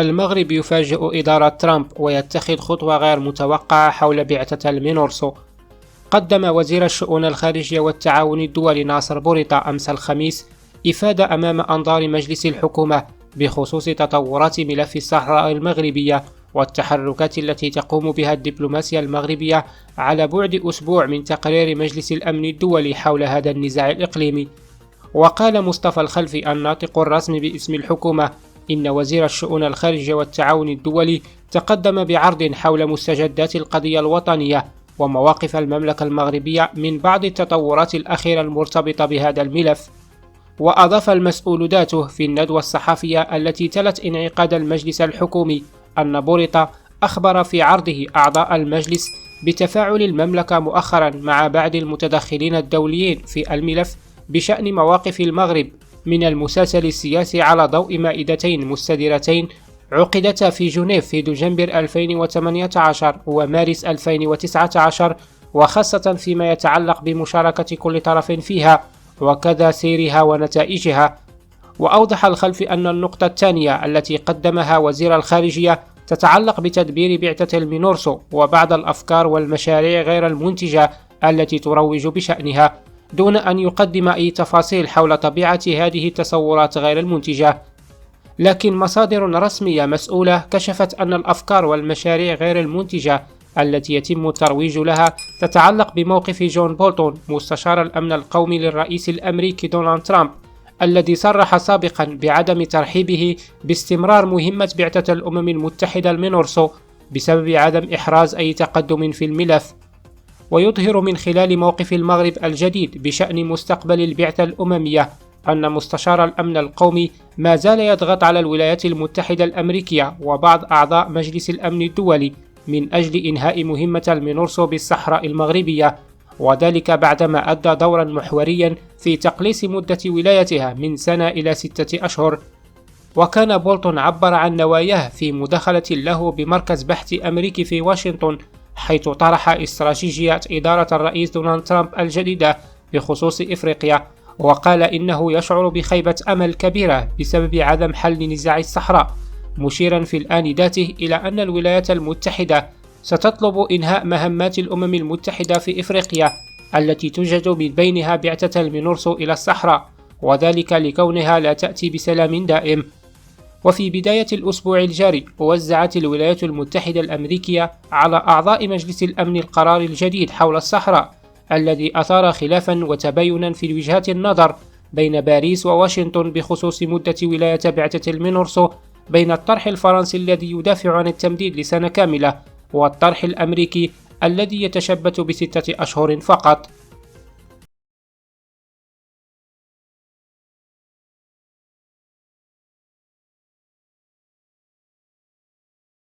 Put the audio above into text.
المغرب يفاجئ إدارة ترامب ويتخذ خطوة غير متوقعة حول بعثة المينورسو. قدم وزير الشؤون الخارجية والتعاون الدولي ناصر بوريطة أمس الخميس إفادة أمام أنظار مجلس الحكومة بخصوص تطورات ملف الصحراء المغربية والتحركات التي تقوم بها الدبلوماسية المغربية على بعد أسبوع من تقرير مجلس الأمن الدولي حول هذا النزاع الإقليمي. وقال مصطفى الخلفي الناطق الرسمي باسم الحكومة إن وزير الشؤون الخارجية والتعاون الدولي تقدم بعرض حول مستجدات القضية الوطنية ومواقف المملكة المغربية من بعض التطورات الأخيرة المرتبطة بهذا الملف. وأضاف المسؤول ذاته في الندوة الصحفية التي تلت انعقاد المجلس الحكومي أن بوريطة أخبر في عرضه أعضاء المجلس بتفاعل المملكة مؤخرا مع بعض المتدخلين الدوليين في الملف بشأن مواقف المغرب من المسلسل السياسي على ضوء مائدتين مستديرتين عقدتا في جنيف في دجنبر 2018 ومارس 2019، وخاصة فيما يتعلق بمشاركة كل طرف فيها وكذا سيرها ونتائجها. وأوضح الخلفي أن النقطة الثانية التي قدمها وزير الخارجية تتعلق بتدبير بعثة المينورسو وبعض الأفكار والمشاريع غير المنتجة التي تروج بشأنها، دون أن يقدم أي تفاصيل حول طبيعة هذه التصورات غير المنتجة. لكن مصادر رسمية مسؤولة كشفت أن الأفكار والمشاريع غير المنتجة التي يتم الترويج لها تتعلق بموقف جون بولتون مستشار الأمن القومي للرئيس الأمريكي دونالد ترامب، الذي صرح سابقا بعدم ترحيبه باستمرار مهمة بعثة الأمم المتحدة المينورسو بسبب عدم إحراز أي تقدم في الملف. ويظهر من خلال موقف المغرب الجديد بشأن مستقبل البعثة الأممية أن مستشار الأمن القومي ما زال يضغط على الولايات المتحدة الأمريكية وبعض أعضاء مجلس الأمن الدولي من أجل إنهاء مهمة المينورسو بالصحراء المغربية، وذلك بعدما أدى دورا محوريا في تقليص مدة ولايتها من سنة إلى 6 أشهر. وكان بولتون عبر عن نواياه في مداخلة له بمركز بحث أمريكي في واشنطن، حيث طرح استراتيجية إدارة الرئيس دونالد ترامب الجديدة بخصوص إفريقيا، وقال إنه يشعر بخيبة أمل كبيرة بسبب عدم حل نزاع الصحراء، مشيرا في الآن ذاته إلى أن الولايات المتحدة ستطلب إنهاء مهمات الأمم المتحدة في إفريقيا التي توجد من بينها بعثة المينورسو إلى الصحراء، وذلك لكونها لا تأتي بسلام دائم. وفي بداية الأسبوع الجاري وزعت الولايات المتحدة الأمريكية على أعضاء مجلس الأمن القرار الجديد حول الصحراء الذي أثار خلافا وتباينا في وجهات النظر بين باريس وواشنطن بخصوص مدة ولاية بعثة المينورسو، بين الطرح الفرنسي الذي يدافع عن التمديد لسنة كاملة والطرح الأمريكي الذي يتشبث ب6 أشهر فقط.